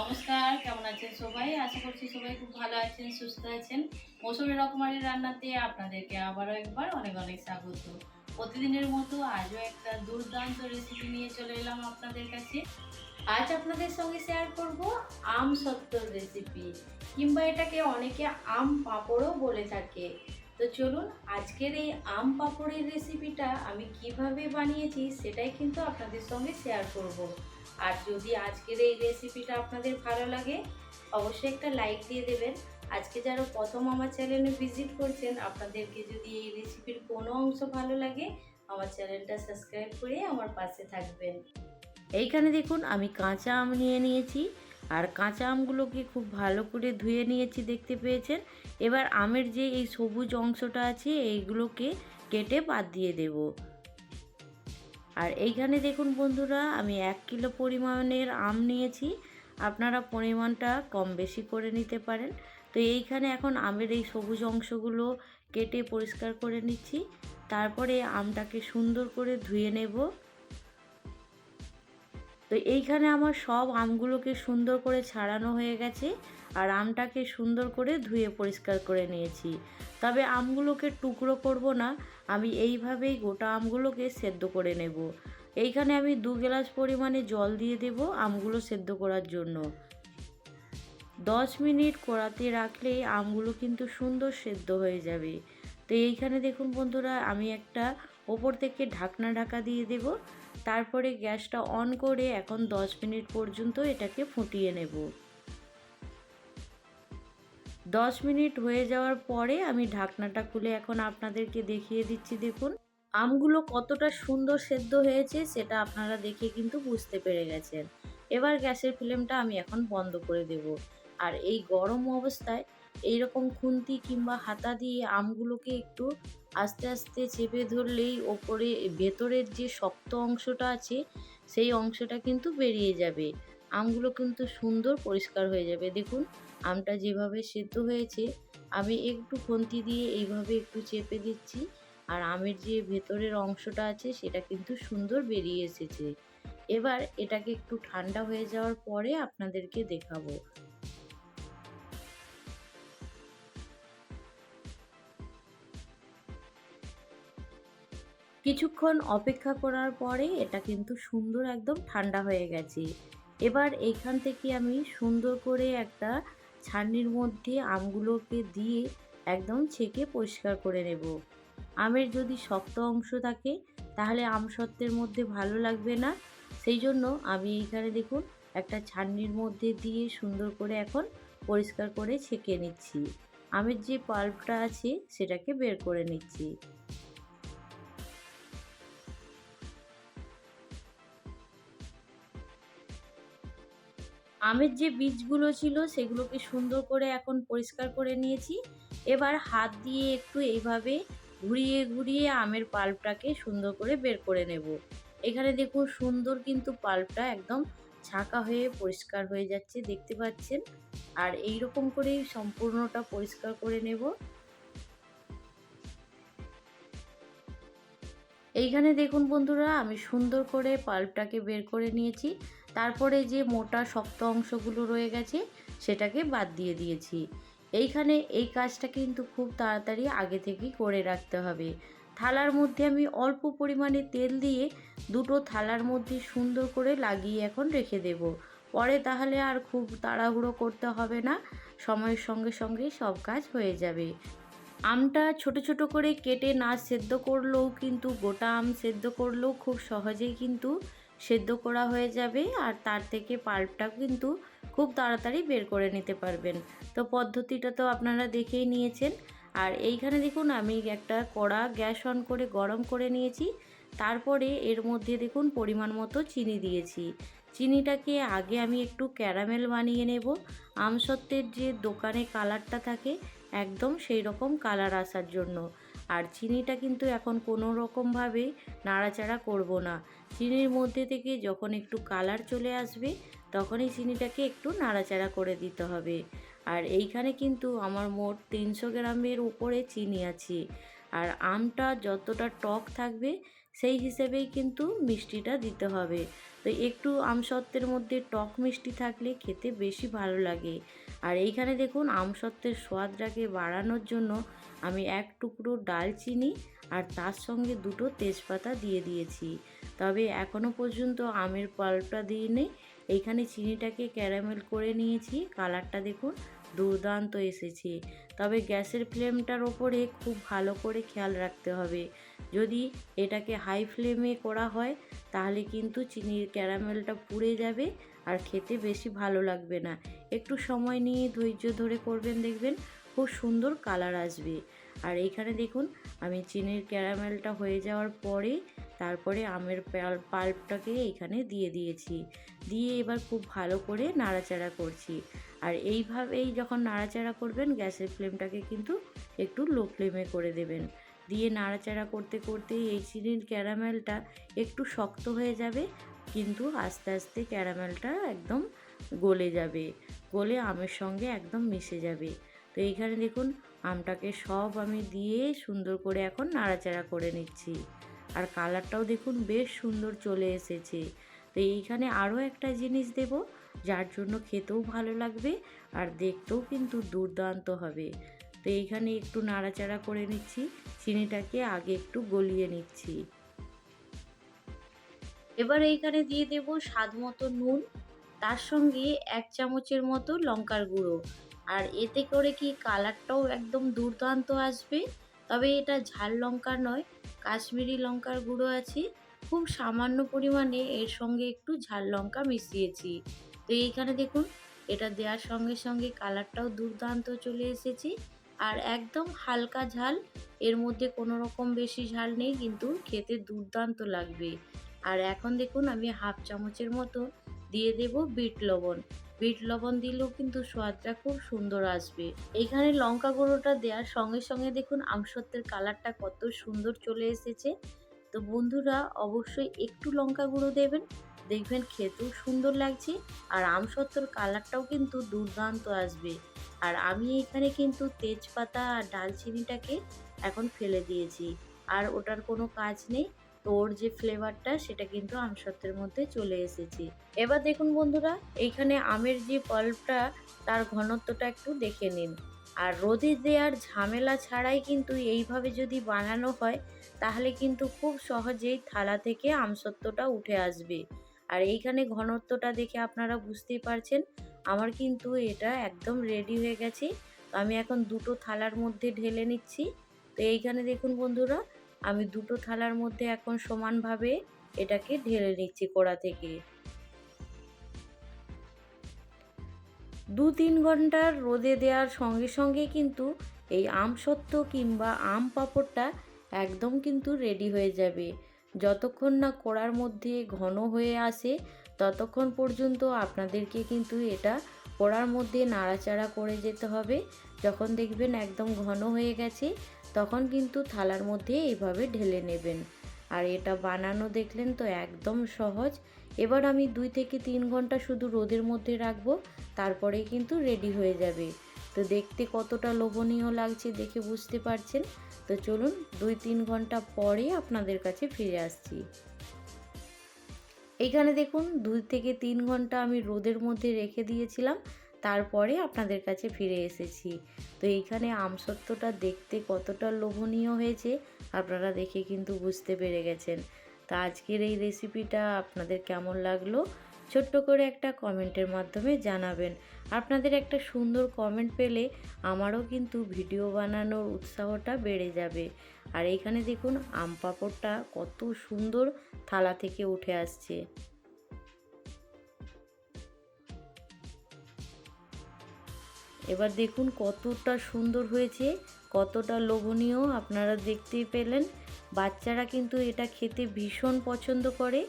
নমস্কার, কেমন আছেন সবাই? আশা করছি সবাই খুব ভালো আছেন, সুস্থ আছেন। মৌসুমী রকমারি রান্নাতে আপনাদেরকে আবারও একবার অনেক অনেক স্বাগত। প্রতিদিনের মতো আজও একটা দুর্দান্ত রেসিপি নিয়ে চলে এলাম আপনাদের কাছে। আজ আপনাদের সঙ্গে শেয়ার করব আম সত্ত্বর রেসিপি, কিংবা এটাকে অনেকে আম পাঁপড়ও বলে থাকে। তো চলুন আজকের এই আম পাঁপড়ের রেসিপিটা আমি কিভাবে বানিয়েছি সেটাই কিন্তু আপনাদের সঙ্গে শেয়ার করব। আর যদি আজকের এই রেসিপিটা আপনাদের ভালো লাগে অবশ্যই একটা লাইক দিয়ে দেবেন। আজকে যারা প্রথম আমার চ্যানেলে ভিজিট করছেন, আপনাদেরকে যদি এই রেসিপির কোনো অংশ ভালো লাগে আমার চ্যানেলটা সাবস্ক্রাইব করে আমার পাশে থাকবেন। এইখানে দেখুন আমি কাঁচা আম নিয়ে নিয়েছি, আর কাঁচা আমগুলোকে খুব ভালো করে ধুয়ে নিয়েছি, দেখতে পেয়েছেন। এবার আমের যে এই সবুজ অংশটা আছে এইগুলোকে কেটে বাদ দিয়ে দেব। আর এইখানে দেখুন বন্ধুরা, আমি 1 কিলো পরিমাণের আম নিয়েছি, আপনারা পরিমাণটা কম বেশি করে নিতে পারেন। তো এইখানে এখন আমের এই সবুজ অংশগুলো কেটে পরিষ্কার করে নিচ্ছি, তারপরে আমটাকে সুন্দর করে ধুয়ে নেব। তো এইখানে আমার সব আমগুলোকে সুন্দর করে ছাড়ানো হয়ে গেছে, আর আমটাকে সুন্দর করে ধুয়ে পরিষ্কার করে নিয়েছি। তবে আমগুলোকে টুকরো করব না, আমি এইভাবেই গোটা আমগুলোকে সেদ্ধ করে নেব। এইখানে আমি 2 গ্লাস পরিমাণে জল দিয়ে দেব আমগুলো সেদ্ধ করার জন্য। 10 মিনিট কড়াতে রাখলেই আমগুলো কিন্তু সুন্দর সেদ্ধ হয়ে যাবে। তো এইখানে দেখুন বন্ধুরা, আমি একটা ওপর থেকে ঢাকনা ঢাকা দিয়ে দেব, তারপরে গ্যাসটা অন করে এখন 10 মিনিট পর্যন্ত এটাকে ফুটিয়ে নেব। 10 মিনিট হয়ে যাওয়ার পরে আমি ঢাকনাটা খুলে এখন আপনাদেরকে দেখিয়ে দিচ্ছি। দেখুন আমগুলো কতটা সুন্দর সেদ্ধ হয়েছে সেটা আপনারা দেখে কিন্তু বুঝতে পেরে গেছেন। এবার গ্যাসের ফ্লেমটা আমি এখন বন্ধ করে দেব। আর এই গরম অবস্থায় এইরকম খুন্তি কিংবা হাতা দিয়ে আমগুলোকে একটু আস্তে আস্তে চেপে ধরলেই ওপরে ভেতরের যে শক্ত অংশটা আছে সেই অংশটা কিন্তু বেরিয়ে যাবে। আমগুলো কিন্তু সুন্দর পরিষ্কার হয়ে যাবে। দেখুন আমটা যেভাবে সেদ্ধ হয়েছে, আমি একটু খুন্তি দিয়ে এইভাবে একটু চেপে দিচ্ছি, আর আমের যে ভেতরের অংশটা আছে সেটা কিন্তু সুন্দর বেরিয়ে এসেছে। এবার এটাকে একটু ঠান্ডা হয়ে যাওয়ার পরে আপনাদেরকে দেখাবো। কিছুক্ষণ অপেক্ষা করার পরে এটা কিন্তু সুন্দর একদম ঠান্ডা হয়ে গেছে। এবার এইখান থেকে আমি সুন্দর করে একটা ছাঁকনির মধ্যে আমগুলোকে দিয়ে একদম ছেঁকে পরিষ্কার করে নেব। আমের যদি শক্ত অংশ থাকে তাহলে আমসত্ত্বের মধ্যে ভালো লাগবে না, সেই জন্য আমি এইখানে দেখুন একটা ছাঁকনির মধ্যে দিয়ে সুন্দর করে এখন পরিষ্কার করে ছেঁকে নিচ্ছি। আমের যে পাল্পটা আছে সেটাকে বের করে নিচ্ছি। আমের যে বীজগুলো ছিল সেগুলোকে সুন্দর করে এখন পরিষ্কার করে নিয়েছি। এবার হাত দিয়ে একটু এইভাবে ঘুরিয়ে ঘুরিয়ে আমের পাল্পটাকে সুন্দর করে বের করে নেব। এখানে দেখুন সুন্দর কিন্তু পাল্পটা একদম ছাঁকা হয়ে পরিষ্কার হয়ে যাচ্ছে, দেখতে পাচ্ছেন। আর এই রকম করেই সম্পূর্ণটা পরিষ্কার করে নেব। এইখানে দেখুন বন্ধুরা, আমি সুন্দর করে পাল্পটাকে বের করে নিয়েছি, তারপরে যে মোটা শক্ত অংশগুলো রয়ে গেছে সেটাকে বাদ দিয়ে দিয়েছি। এইখানে এই কাজটা কিন্তু খুব তাড়াতাড়ি আগে থেকেই করে রাখতে হবে। থালার মধ্যে আমি অল্প পরিমাণে তেল দিয়ে দুটো থালার মধ্যে সুন্দর করে লাগিয়ে এখন রেখে দেব। পরে তাহলে আর খুব তাড়াহুড়ো করতে হবে না, সময়ের সঙ্গে সঙ্গে সব কাজ হয়ে যাবে। আমটা ছোট ছোট করে কেটে না সেদ্ধ করলেও কিন্তু গোটা আম সেদ্ধ করলেও খুব সহজেই কিন্তু সেদ্ধ করা হয়ে যাবে, আর তার থেকে পাল্পটা কিন্তু খুব তাড়াতাড়ি বের করে নিতে পারবেন। তো পদ্ধতিটা তো আপনারা দেখেই নিয়েছেন। আর এইখানে দেখুন আমি একটা কড়া গ্যাস অন করে গরম করে নিয়েছি, তারপরে এর মধ্যে দেখুন পরিমাণ মতো চিনি দিয়েছি। চিনিটাকে আগে আমি একটু ক্যারামেল বানিয়ে নেব, আমসত্ত্বের যে দোকানে কালারটা থাকে একদম সেই রকম কালার আসার জন্য। আর চিনিটা কিন্তু এখন কোনো রকমভাবে নাড়াচাড়া করব না। চিনির মধ্যে থেকে যখন একটু কালার চলে আসবে তখনই চিনিটাকে একটু নাড়াচাড়া করে দিতে হবে। আর এইখানে কিন্তু আমার মোট 300 গ্রামের উপরে চিনি আছে। আর আমটা যতটা টক থাকবে সেই হিসেবেই কিন্তু মিষ্টিটা দিতে হবে। তো একটু আমসত্ত্বের মধ্যে টক মিষ্টি থাকলে খেতে বেশি ভালো লাগে। আর এইখানে দেখুন আমসত্ত্বের স্বাদটাকে বাড়ানোর জন্য আমি এক টুকরো ডালচিনি আর তার সঙ্গে দুটো তেজপাতা দিয়ে দিয়েছি। তবে এখনও পর্যন্ত আমের পাল্পটা দিইনি। এইখানে চিনিটাকে ক্যারামেল করে নিয়েছি, কালারটা দেখুন দুর্দান্ত এসেছে। তবে গ্যাসের ফ্লেমটার ওপরে খুব ভালো করে খেয়াল রাখতে হবে। যদি এটাকে হাই ফ্লেমে করা হয় তাহলে কিন্তু চিনির ক্যারামেলটা পুড়ে যাবে আর খেতে বেশি ভালো লাগবে না। একটু সময় নিয়ে ধৈর্য ধরে করবেন, দেখবেন খুব সুন্দর কালার আসবে। আর এইখানে দেখুন আমি চিনির ক্যারামেলটা হয়ে যাওয়ার পরে তারপরে আমের পাল্পটাকে এইখানে দিয়ে দিয়েছি। দিয়ে এবার খুব ভালো করে নাড়াচাড়া করছি। আর এইভাবেই যখন নাড়াচাড়া করবেন গ্যাসের ফ্লেমটাকে কিন্তু একটু লো ফ্লেমে করে দেবেন। দিয়ে নাড়াচাড়া করতে করতে এই চিনির ক্যারামেলটা একটু শক্ত হয়ে যাবে, কিন্তু আস্তে আস্তে ক্যারামেলটা একদম গলে যাবে, গলে আমের সঙ্গে একদম মিশে যাবে। তো এইখানে দেখুন আমটাকে সব আমি দিয়ে সুন্দর করে এখন নাড়াচাড়া করে নিচ্ছি। আর কালারটাও দেখুন বেশ সুন্দর চলে এসেছে। তো এইখানে আরও একটা জিনিস দেব, যার জন্য খেতেও ভালো লাগবে আর দেখতেও কিন্তু দুর্দান্ত হবে। তো এইখানে একটু নাড়াচাড়া করে নিচ্ছি, চিনিটাকে আগে একটু গলিয়ে নিচ্ছি। এবার এইখানে দিয়ে দেব স্বাদ মতো নুন, তার সঙ্গে 1 চামচের মতো লঙ্কার গুঁড়ো। আর এতে করে কি কালারটাও একদম দুর্দান্ত আসবে। তবে এটা ঝাল লঙ্কার নয়, কাশ্মীরি লঙ্কার গুঁড়ো আছে। খুব সামান্য পরিমাণে এর সঙ্গে একটু ঝাল লঙ্কা মিশিয়েছি। তো এইখানে দেখুন এটা দেওয়ার সঙ্গে সঙ্গে কালারটাও দুর্দান্ত চলে এসেছে। আর একদম হালকা ঝাল, এর মধ্যে কোনো রকম বেশি ঝাল নেই, কিন্তু খেতে দুর্দান্ত লাগবে। আর এখন দেখুন আমি হাফ চামচের মতো দিয়ে দেব বিট লবণ। বিট লবণ দিলেও কিন্তু স্বাদটা খুব সুন্দর আসবে। এইখানে লঙ্কা গুঁড়োটা দেওয়ার সঙ্গে সঙ্গে দেখুন আমসত্ত্বের কালারটা কত সুন্দর চলে এসেছে। তো বন্ধুরা অবশ্যই একটু লঙ্কা গুঁড়ো দেবেন, দেখবেন খেতেও সুন্দর লাগছে আর আমসত্ত্বের কালারটাও কিন্তু দুর্দান্ত আসবে। আর আমি এখানে কিন্তু তেজপাতা আর ডালচিনিটাকে এখন ফেলে দিয়েছি, আর ওটার কোনো কাজ নেই। তো ওর যে ফ্লেভারটা সেটা কিন্তু আমসত্ত্বের মধ্যে চলে এসেছে। এবার দেখুন বন্ধুরা এইখানে আমের যে পাল্পটা তার ঘনত্বটা একটু দেখে নিন। আর রোদে দেওয়ার ঝামেলা ছাড়াই কিন্তু এইভাবে যদি বানানো হয় তাহলে কিন্তু খুব সহজেই থালা থেকে আমসত্ত্বটা উঠে আসবে। আর এইখানে ঘনত্বটা দেখে আপনারা বুঝতেই পারছেন আমার কিন্তু এটা একদম রেডি হয়ে গেছে। তো আমি এখন দুটো থালার মধ্যে ঢেলে নিচ্ছি। তো এইখানে দেখুন বন্ধুরা আমি দুটো থালার মধ্যে এখন সমানভাবে এটাকে ঢেলে নিচ্ছি কড়া থেকে। 2-3 ঘন্টার রোদে দেওয়ার সঙ্গে সঙ্গে কিন্তু এই আমসত্ত্ব কিংবা আম পাঁপড়টা একদম কিন্তু রেডি হয়ে যাবে। যতক্ষণ না কড়ার মধ্যে ঘন হয়ে আসে ততক্ষণ পর্যন্ত আপনাদেরকে কিন্তু এটা কড়ার মধ্যে নাড়াচাড়া করে যেতে হবে। যখন দেখবেন একদম ঘন হয়ে গেছে তখন কিন্তু থালার মধ্যে এইভাবে ঢেলে নেবেন। আর এটা বানানো দেখলেন তো একদম সহজ। এবার আমি 2 থেকে 3 ঘন্টা শুধু রোদের মধ্যে রাখবো, তারপরেই কিন্তু রেডি হয়ে যাবে। তো দেখতে কতটা লোভনীয় লাগছে দেখে বুঝতে পারছেন। তো চলুন 2-3 ঘন্টা পরে আপনাদের কাছে ফিরে আসছি। এইখানে দেখুন 2 থেকে 3 ঘন্টা আমি রোদের মধ্যে রেখে দিয়েছিলাম, তারপরে আপনাদের কাছে ফিরে এসেছি। তো এইখানে আমসত্ত্বটা দেখতে কতটা লোভনীয় হয়েছে আপনারা দেখে কিন্তু বুঝতে পেরে গেছেন। তো আজকের এই রেসিপিটা আপনাদের কেমন লাগলো ছোট্ট করে একটা কমেন্টের মাধ্যমে জানাবেন। আপনাদের একটা সুন্দর কমেন্ট পেলে আমারও কিন্তু ভিডিও বানানোর উৎসাহটা বেড়ে যাবে। আর এইখানে দেখুন আম পাঁপড়টা কত সুন্দর থালা থেকে উঠে আসছে। এবার দেখুন কতটা সুন্দর হয়েছে, কতটা লোভনীয় আপনারা দেখতেই পেলেন। বাচ্চারা কিন্তু এটা খেতে ভীষণ পছন্দ করে,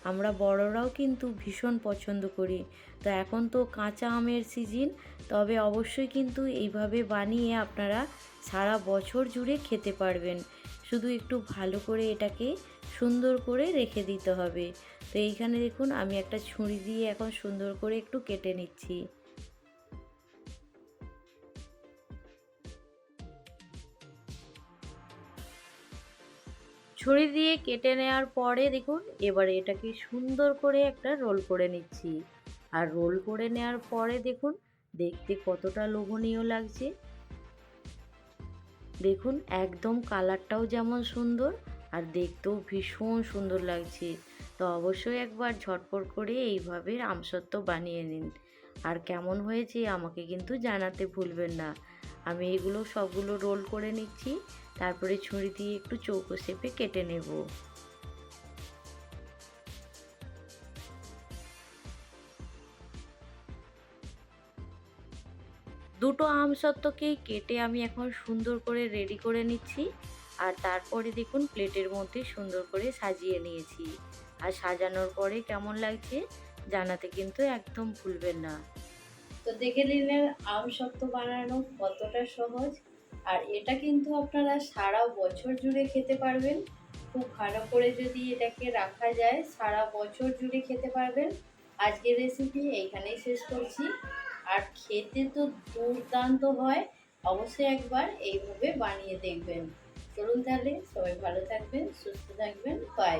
আমরা বড়রাও কিন্তু ভীষণ পছন্দ করি। তো এখন তো কাঁচা আমের সিজন, তবে অবশ্যই কিন্তু এইভাবে বানিয়ে আপনারা সারা বছর জুড়ে খেতে পারবেন। শুধু একটু ভালো করে এটাকে সুন্দর করে রেখে দিতে হবে। তো এইখানে দেখুন আমি একটা ছুরি দিয়ে এখন সুন্দর করে একটু কেটে নিচ্ছি। ছুরি দিয়ে কেটে নেওয়ার পরে দেখুন এবারে এটাকে সুন্দর করে একটা রোল করে নিচ্ছি। আর রোল করে নেওয়ার পরে দেখুন দেখতে কতটা লোভনীয় লাগছে। দেখুন একদম কালারটাও যেমন সুন্দর আর দেখতেও ভীষণ সুন্দর লাগছে। তো অবশ্যই একবার ঝটপট করে এইভাবে আমসত্ত্ব বানিয়ে নিন। আর কেমন হয়েছে আমাকে কিন্তু জানাতে ভুলবেন না। আমি এগুলো সবগুলো রোল করে নিচ্ছি, তারপরে ছুরি দিয়ে একটু চৌকো শেপে কেটে নেব। দুটো আমসত্ত্বকেই কেটে আমি এখন সুন্দর করে রেডি করে নিচ্ছি। আর তারপরে দেখুন প্লেটের মধ্যে সুন্দর করে সাজিয়ে নিয়েছি। আর সাজানোর পরে কেমন লাগছে জানাতে কিন্তু একদম ভুলবেন না। তো দেখে নিলেন আমসত্ত্ব বানানো কতটা সহজ। আর এটা কিন্তু আপনারা সারা বছর জুড়ে খেতে পারবেন। খুব ভালো করে যদি এটাকে রাখা যায় সারা বছর জুড়ে খেতে পারবেন। আজকের রেসিপি এইখানেই শেষ করছি। আর খেতে তো দুর্দান্ত হয়, অবশ্যই একবার এইভাবে বানিয়ে দেখবেন। চলুন তাহলে সবাই ভালো থাকবেন, সুস্থ থাকবেন, বাই।